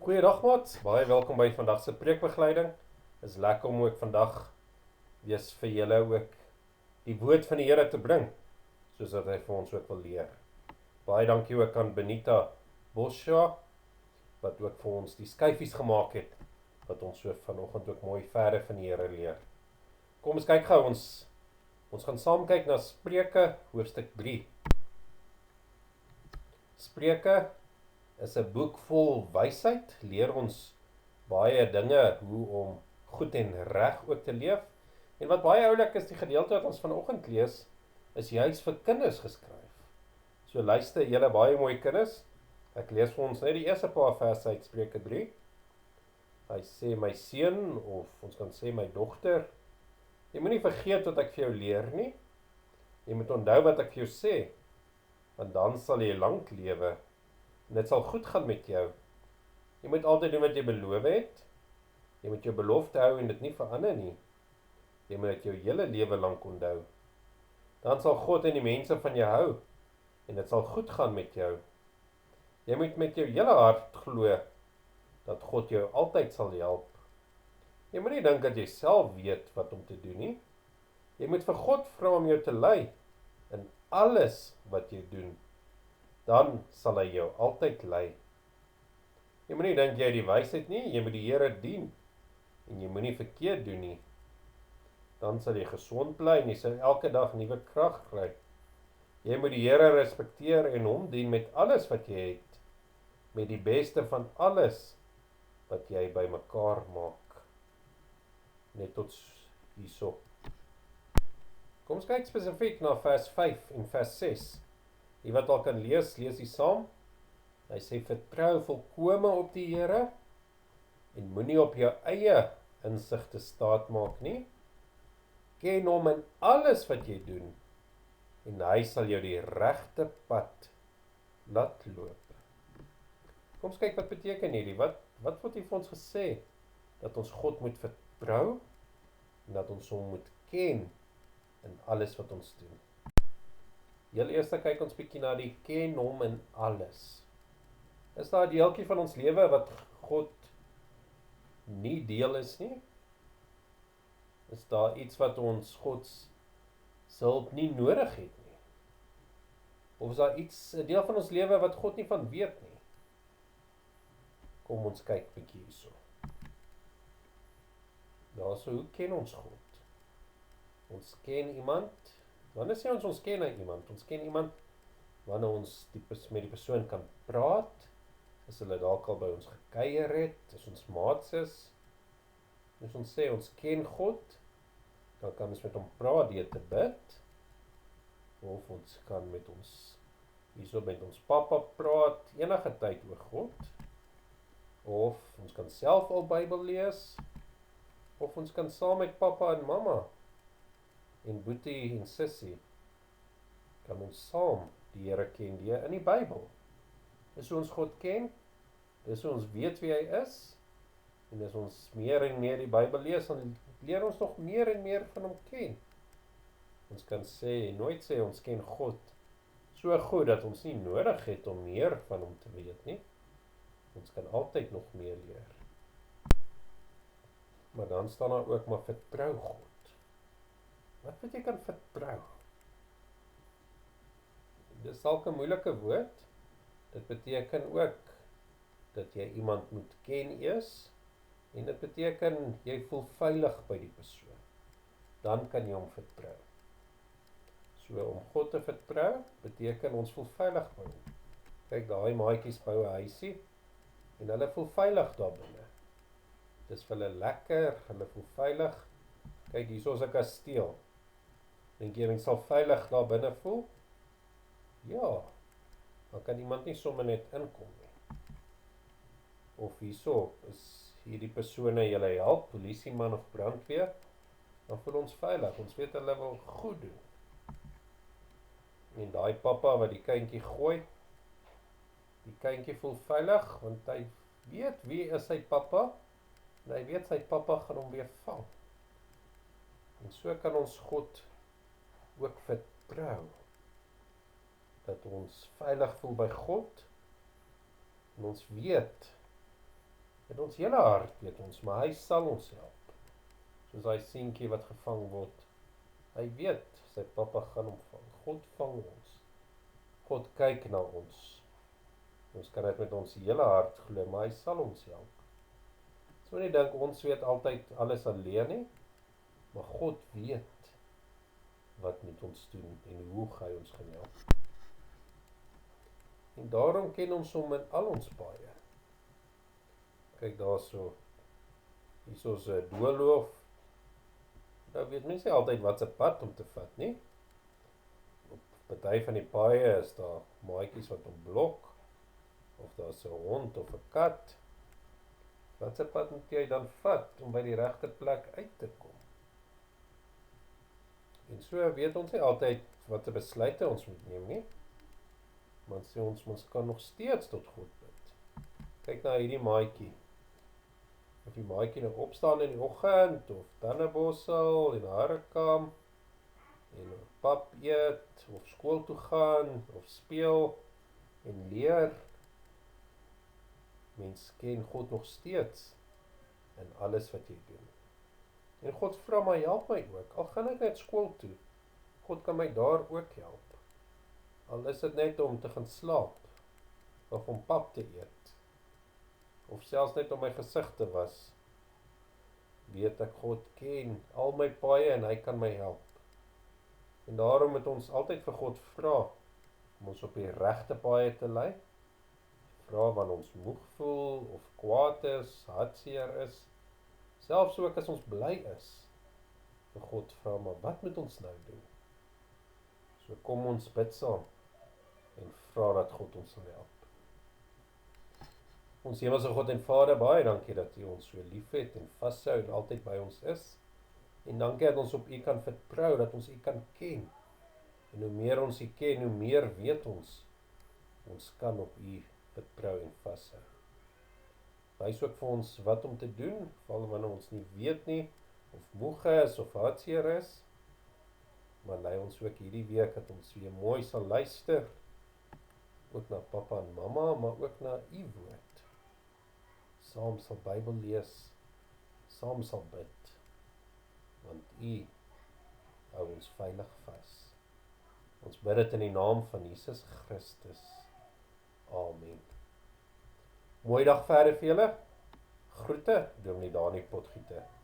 Goeiedag maat, baie welkom by vandag se preekbegeleiding. Is lekker om ook vandag weer vir julle ook die woord van die Here te bring, soos dat hy vir ons ook wil leer. Baie dankie ook aan Benita Boscha, wat ook vir ons die skyfies gemaak het, wat ons so vanoggend ook mooi verder van die Here leer. Kom ons kyk gou, ons gaan saam kyk na Spreuke hoofstuk 3. Spreuke is 'n boek vol wysheid, leer ons baie dinge hoe om goed en reg ook te leef. En wat baie oulik is, die gedeelte wat ons vanoggend lees, is juis vir kinders geskryf. So luister julle baie mooi kinders. Ek lees vir ons net die eerste paar verse uit Spreuke 3. Hy sê, my seun, of ons kan sê my dogter, jy moenie vergeet wat ek vir jou leer nie. Jy moet onthou wat ek vir jou sê, want dan sal jy lank lewe. En dit sal goed gaan met jou. Jy moet altyd doen wat jy beloof het. Jy moet jou belofte hou en dit nie verander nie. Jy moet dit jou hele lewe lank onthou. Dan sal God en die mense van jou hou en dit sal goed gaan met jou. Jy moet met jou hele hart glo dat God jou altyd sal help. Jy moet nie dink dat jy self weet wat om te doen nie. Jy moet vir God vra om jou te lei in alles wat jy doen. Dan sal hy jou altyd lei. Jy moenie dink jy het die wysheid nie, jy moet die Here dien en jy moenie verkeerd doen nie. Dan sal jy gesond bly en jy sal elke dag nuwe krag kry. Jy moet die Here respekteer en hom dien met alles wat jy het, met die beste van alles wat jy bymekaar maak. Net tot hierso. Kom ons kyk spesifiek na vers 5 en vers 6. Die wat al kan lees die saam. Hy sê, vertrou volkome op die Here en moenie op jou eie insigte staat maak nie. Ken hom in alles wat jy doen en hy sal jou die regte pad laat loop. Kom ons kyk wat beteken hierdie. Wat word hier vir ons gesê? Dat ons God moet vertrou en dat ons hom moet ken in alles wat ons doen. Heel eers kyk ons bietjie na die ken hom in alles. Is daar 'n deeltjie van ons lewe wat God nie deel is nie? Is daar iets wat ons God se hulp nie nodig het nie? Of is daar iets, 'n deel van ons lewe wat God nie van weet nie? Kom ons kyk bietjie hierso. Daarso, hoe ken ons God? Ons ken iemand. Wanneer sê ons ken iemand? Ons ken iemand wanneer ons met die persoon kan praat, as hulle dalk al by ons gekuier het, as ons maats is. As ons sê ons ken God, dan kan ons met hom praat deur te bid, of ons kan met ons pappa praat enige tyd oor God, of ons kan self al Bybel lees, of ons kan saam met pappa en mamma en boetie en sussie kan ons saam die Here ken deur in die Bybel. Dis hoe ons God ken, dis hoe ons weet wie hy is, en as ons meer en meer die Bybel lees, dan leer ons nog meer en meer van hom ken. Ons kan nooit sê ons ken God so goed dat ons nie nodig het om meer van hom te weet nie. Ons kan altyd nog meer leer. Maar dan staan daar ook, maar vertrou God. Wat beteken vertrou? Dit is dalk 'n moeilike woord. Dit beteken ook dat jy iemand moet ken eers, en dit beteken jy voel veilig by die persoon. Dan kan jy hom vertrou. So om God te vertrou beteken ons voel veilig by hom. Kyk, daai maatjies bou 'n huisie en hulle voel veilig daar binne. Dis vir hulle lekker, hulle voel veilig. Kyk, hierso is 'n kasteel. Dink jy mens sal veilig daar binne voel? Ja, dan kan iemand nie sommer net inkom nie. Of hierso is hierdie persone julle help, polisieman of brandweer, dan voel ons veilig, ons weet hulle wil goed doen. En daai pappa wat die kindjie gooi, die kindjie voel veilig, want hy weet wie is sy pappa, en hy weet sy pappa gaan hom weer vang. En so kan ons God ook vertrou, dat ons veilig voel by God, en ons weet Met ons hele hart weet ons, maar hy sal ons help. Soos daai seentjie wat gevang word. Hy weet sy pappa gaan hom vang. God vang ons. God kyk na ons. Ons kan dit met ons hele hart glo, maar hy sal ons help. So nie dink ons weet altyd alles alleen nie, maar God weet wat met ons doen en hoe hy ons gaan help. En daarom ken ons hom in al ons paaie. Kyk daarso, hier is ons doolhoof. Nou weet mens nie altyd wat se pad om te vat nie. Op party van die paaie is daar maatjies wat hom blok, of daar's 'n hond of 'n kat. Wat se pad moet jy dan vat om by die regte plek uit te kom? En so weet ons nie altyd watter besluite ons moet neem nie. Maar sê ons kan nog steeds tot God bid. Kyk na hierdie maatjie. Of die maatjie nou opstaan in die oggend, of tandeborsel en hare kam, en pap eet, of skool toe gaan, of speel en leer. Mens ken God nog steeds in alles wat jy doen. En God vra my, help my ook. Al gaan ek net skool toe, God kan my daar ook help. Al is dit net om te gaan slaap, of om pap te eet, of selfs net om my gesig te was, weet ek God ken al my paaie en hy kan my help. En daarom moet ons altyd vir God vra om ons op die regte paaie te lei. Vra wanneer ons moeg voel of kwaad is, hartseer is, selfs ook as ons bly is. Vir God vra, maar wat moet ons nou doen? So kom ons bid saam en vra dat God ons sal help. Ons hemelse God en Vader, baie dankie dat U ons so liefhet en vashou en altyd by ons is. En dankie dat ons op U kan vertrou, dat ons U kan ken. En hoe meer ons U ken, hoe meer weet ons kan op U vertrou en vashou. Wys ook vir ons wat om te doen, veral wanneer ons nie weet nie, of moeg is of hartseer is. Maar lei ons ook hierdie week dat ons weer mooi sal luister, ook na pappa en mamma, maar ook na U woord. Saam sal Bybel lees, saam sal bid, want U hou ons veilig vas. Ons bid dit in die naam van Jesus Christus. Amen. Mooi dag verder vir julle. Groete, Dominee Dani Potgieter.